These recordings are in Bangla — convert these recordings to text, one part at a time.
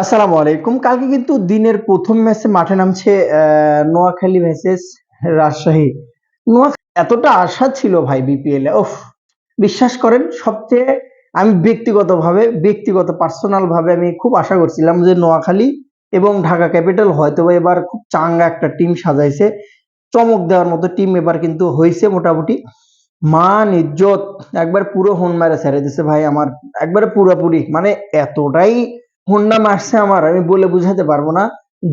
আসসালামু আলাইকুম। কালকে কিন্তু দিনের প্রথম ম্যাচে মাঠে নামছে নোয়াখালী ভার্সেস রাজশাহী। এতটা আশা ছিল ভাই বিপিএল এ। বিশ্বাস করেন সবচেয়ে আমি ব্যক্তিগত পার্সোনাল ভাবে আমি খুব আশা করছিলাম যে নোয়াখালী এবং ঢাকা ক্যাপিটাল হয়তোবা এবার খুব চাঙ্গা একটা টিম সাজাইছে। চমক দেওয়ার মতো টিম এবার কিন্তু হইছে মোটামুটি। মান ইজ্জত একবার পুরো হোন মারে ছেড়ে দিছে ভাই আমার, একবারে পুরোপুরি মানে এতটাই হোন্ডা মারছে আমার, আমি বলে বুঝাতে পারবো না।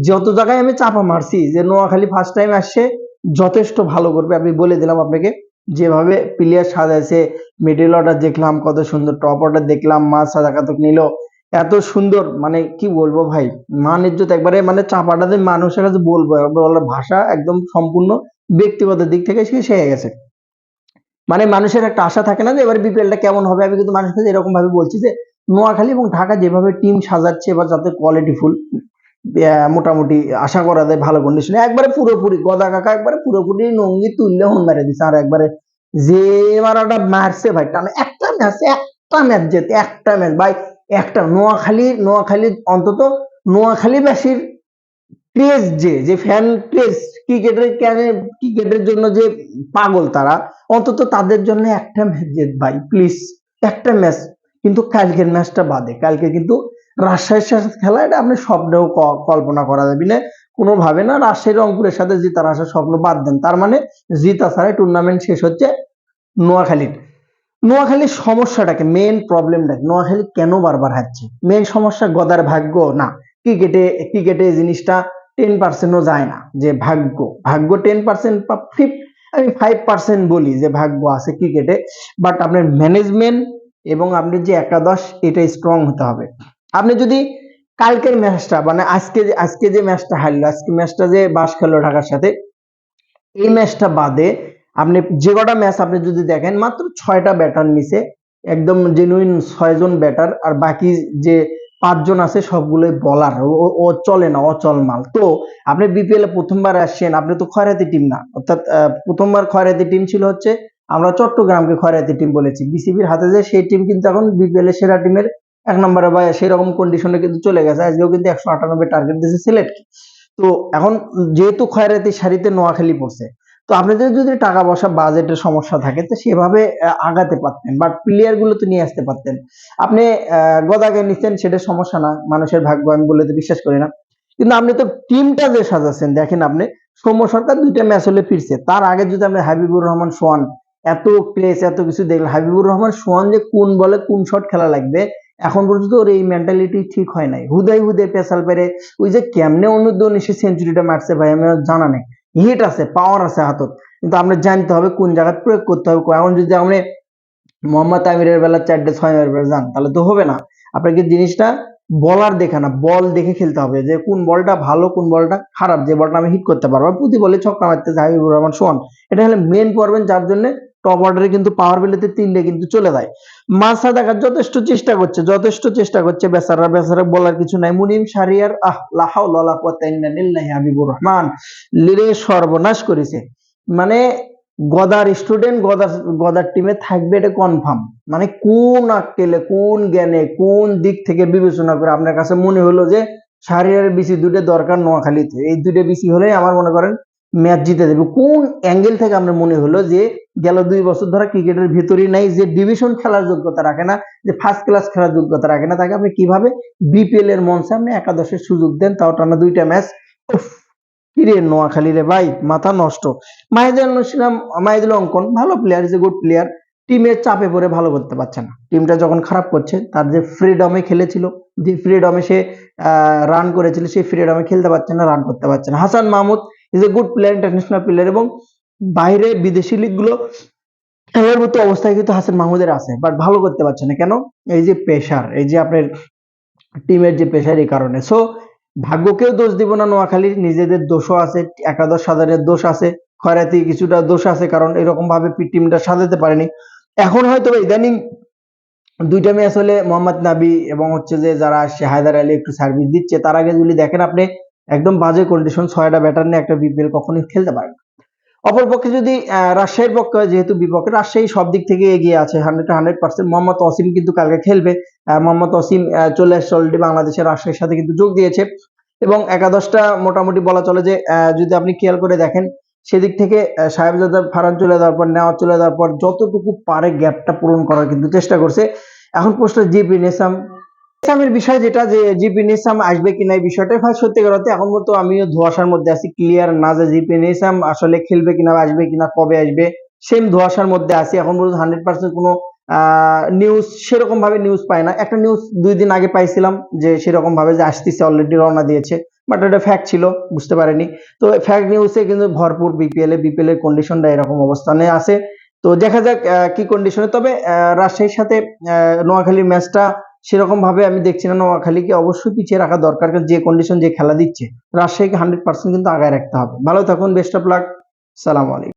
যত জায়গায় আমি চাপা মারছি যে নোয়াখালী ফার্স্ট টাইম আসছে যথেষ্ট ভালো করবে, আমি বলে দিলাম আপনাকে। যেভাবে প্লেয়ার সাজাইছে, মিডল অর্ডার দেখলাম কত সুন্দর, টপ অর্ডার দেখলাম, মাছ সাজাকাতক নিল এত সুন্দর, মানে কি বলবো ভাই, মান ইজ্জত একবারে, মানে চাপাটাতে মানুষের কাছে বলবো বলার ভাষা একদম সম্পূর্ণ ব্যক্তিগত দিক থেকে শেষ হয়ে গেছে। মানে মানুষের একটা আশা থাকে না যে এবার বিপিএলটা কেমন হবে, আমি কিন্তু মানুষের কাছে এরকম ভাবে বলছি যে নোয়াখালী এবং ঢাকা যেভাবে টিম সাজাচ্ছে এবার যাতে কোয়ালিটিফুল, মোটামুটি আশা করা যায় ভালো কন্ডিশনে, একবারে পুরোপুরি গদা কাকা একবারে পুরোপুরি নঙ্গি তুললে হন মেরে দিচ্ছে। আর একবারে যে মারাটা মারছে ভাই টানে, একটা ম্যাচ যেতে, একটা ম্যাচ ভাই, একটা নোয়াখালী অন্তত নোয়াখালীবাসীর ক্রেজ, যে ফ্যান ক্রেজ, ক্রিকেটের জন্য যে পাগল তারা, অন্তত তাদের জন্য একটা ম্যাচ জেত ভাই প্লিজ, একটা ম্যাচ। কিন্তু কালকের ম্যাচটা বাদে, কালকে কিন্তু রাজশাহীর সাথে খেলা, এটা আপনি স্বপ্নেও কল্পনা করা যাবে না কোনোভাবে। না, রাজশাহী রংপুরের সাথে জিতার আসার স্বপ্ন বাদ দেন, তার মানে জিতা ছাড়াই টুর্নামেন্ট শেষ হচ্ছে নোয়াখালীর। নোয়াখালীর সমস্যাটাকে, মেন প্রবলেমটা, নোয়াখালী কেন বারবার হারছে, মেন সমস্যা গদার ভাগ্য না। ক্রিকেটে এই জিনিসটা 10%ও যায় না যে ভাগ্য 10%, আমি 5% বলি যে ভাগ্য আছে ক্রিকেটে, বাট আপনার ম্যানেজমেন্ট এবং আপনি যে একাদশ, এটা স্ট্রং হতে হবে। আপনি যদি কালকের ম্যাচটা, মানে আজকে যে ম্যাচটা হারলো, আজকে ম্যাচটা যে বাস খেলো ঢাকার সাথে, এই ম্যাচটা বাদে আপনি যে কটা ম্যাচ আপনি যদি দেখেন, মাত্র 6টা ব্যাটার নিছে, একদম জেনুইন 6জন ব্যাটার, আর বাকি যে 5জন আছে সবগুলোই বলার, ও চলে না, অচল মাল। তো আপনি বিপিএল এ প্রথমবার আসছেন, আপনি তো খয়রাতি টিম না, অর্থাৎ প্রথমবার খয়রাতি টিম ছিল হচ্ছে, আমরা চট্টগ্রামকে খয়রাতি টিম বলেছি, বিসিবির হাতে যে সেই টিম কিন্তু এখন বিপিএল এর সেরা টিমের 1 নম্বরে বা সেরকম কন্ডিশনে কিন্তু চলে গেছে। আজকেও কিন্তু 198 টার্গেট দিয়েছে সিলেট। তো এখন যেহেতু খয়রাতি সারিতে নোয়াখালী পড়ছে, তো আপনাদের যদি টাকা পয়সা বাজেটের সমস্যা থাকে তো সেভাবে আগাতে পারতেন, বাট প্লেয়ার গুলো তো নিয়ে আসতে পারতেন। আপনি গদাকে নিচ্ছেন, সেটা সমস্যা না, মানুষের ভাগ্য আমি বলে তো বিশ্বাস করি না, কিন্তু আপনি তো টিমটা যে সাজাচ্ছেন দেখেন আপনি, সৌম্য সরকার 2টা ম্যাচ হলে ফিরছে, তার আগে যদি আপনি হাবিবুর রহমান সোহান, এত ক্রেজ এত কিছু দেখলেন, হাবিবুর রহমান সোহান যে কোন বলে কোন শট খেলা লাগবে এখন পর্যন্ত ওর এই মেন্টালিটি ঠিক হয় নাই, হুদাই পেশাল পেরে ওই যে কেমনে অনূর্ধ্ব-19 সেঞ্চুরিটা মারছে ভাই, আমার জানা নেই। হিট আছে, পাওয়ার আছে হাতত, কিন্তু আমরা জানতে হবে কোন জায়গায় প্রয়োগ করতে হবে। এখন যদি আপনি মোহাম্মদ আমিরের বেলা 4-6 বেলা যান তাহলে তো হবে না। আপনাকে জিনিসটা বলার দেখে না, বল দেখে খেলতে হবে, যে কোন বলটা ভালো কোন বলটা খারাপ, যে বলটা আমি হিট করতে পারবো। প্রতি বলে ছক্কা মারতেছে হাবিবুর রহমান সোহান, এটা হলে মেন পড়বেন, যার জন্য টপ অর্ডারে কিন্তু পাওয়ার প্লেতে 3টে কিন্তু চলে যায়। মাসা দেখার যথেষ্ট চেষ্টা করছে বেচারা বলার কিছু নাই। মুনিম শাহরিয়ার, লা হাওলা ওয়ালা কুওয়াতা ইল্লা বিল্লাহি, হাবিবুর রহমান লিরে সর্বনাশ করেছে। মানে গদার টিমে থাকবে এটা কনফার্ম। মানে কোন আক্কেলে, কোন জ্ঞানে, কোন দিক থেকে বিবেচনা করে আপনার কাছে মনে হলো যে শাহরিয়ারের বিসি 2টে দরকার নোয়াখালীতে, এই 2টে বিসি হলে আমার মনে করেন ম্যাচ জিতে দেবে? কোন অ্যাঙ্গেল থেকে আপনার মনে হলো যে গেল 2 বছর ধরে ক্রিকেটের ভিতরই নাই, যে ডিভিশন খেলার যোগ্যতা রাখে না, যে ফার্স্ট ক্লাস খেলার যোগ্যতা রাখে না, তাকে আপনি কিভাবে বিপিএল এর মঞ্চে আপনি একাদশের সুযোগ দেন, তাও টানা 2টা ম্যাচ? কিরে নোয়াখালী রে ভাই, মাথা নষ্ট। মাহিদুল অঙ্কন ভালো player, is a good player, টিমের চাপে পড়ে ভালো করতে পারছে না, টিমটা যখন খারাপ করছে, তার যে ফ্রিডমে খেলেছিল, যে ফ্রিডমে সে রান করেছিল, সেই ফ্রিডমে খেলতে পারছে না, রান করতে পারছে না। Hasan Mahmud is a good player, international player, এবং বাইরে বিদেশি লিগ গুলো খেলার মতো অবস্থায় কিন্তু হাসান মাহমুদের আছে, বাট ভালো করতে পারছে না কেন? এই যে প্রেশার, এই যে আপনার টিমের যে প্রেশার, এই কারণে। সো ভাগ্যকেও দোষ দিব না, নোয়াখালীর নিজেদের দোষও আছে, একাদশ সাজানের দোষ আছে, খয়রাতি কিছুটা দোষ আছে, কারণ এরকম ভাবে টিমটা সাজাতে পারেনি। এখন হয়তো ইদানিং 2টা ম্যাচ হলে মোহাম্মদ নাবি এবং হচ্ছে যে যারা আসছে হায়দার আলী একটু সার্ভিস দিচ্ছে, তার আগে যদি দেখেন আপনি একদম বাজে কন্ডিশন, 6টা ব্যাটার নিয়ে একটা বিপিএল কখনোই খেলতে পারে না। অপরপক্ষে যদি রাজশাহীর পক্ষে হয়, যেহেতু বিপক্ষে, রাজশাহী সব দিক থেকে এগিয়ে আছে 100% মোহাম্মদ অসীম কিন্তু কালকে খেলবে। মোহাম্মদ অসীম চলে আসছে অলরেডি বাংলাদেশের, রাজশাহীর সাথে কিন্তু যোগ দিয়েছে এবং একাদশটা মোটামুটি বলা চলে যে যদি আপনি খেয়াল করে দেখেন সেদিক থেকে সাহেবজাদা ফারহান চলে যাওয়ার পর, নেওয়াজ চলে যাওয়ার পর যতটুকু পারে গ্যাপটা পূরণ করার কিন্তু চেষ্টা করছে। এখন প্রশ্ন জিপি নিসাম নিসামের বিষয় যেটা, যে জিপি নিসাম আসবে কিনা এই বিষয়টা ভাই সত্যিকার অর্থে এখন মতো আমিও ধোঁয়াশার মধ্যে আছি, ক্লিয়ার না যে জিপি নিসাম আসলে খেলবে কিনা, আসবে কিনা, কবে আসবে, সেম ধোঁয়াশার মধ্যে আছি এখন পর্যন্ত। 100% কোনো নিউজ, সেরকম ভাবে নিউজ পাই না। একটা নিউজ 2 দিন আগে পাইছিলাম যে সেরকম ভাবে যে আসতেছে, অলরেডি রওনা দিয়েছে, বাট এটা ফ্যাক্ট ছিল, বুঝতে পারেনি। তো ফ্যাক্ট নিউজে কিন্তু ভরপুর বিপিএল এর কন্ডিশনটা এরকম অবস্থানে আছে। তো দেখা যাক কি কন্ডিশনে। তবে রাজশাহীর সাথে নোয়াখালীর ম্যাচটা সেরকম ভাবে আমি দেখছি না। নোয়াখালীকে অবশ্যই পিছিয়ে রাখা দরকার, কারণ যে কন্ডিশন, যে খেলা দিচ্ছে, রাজশাহীকে 100% কিন্তু আগায় রাখতে হবে। ভালো থাকুন, বেস্ট অফ লাক, সালাম আলাইকুম।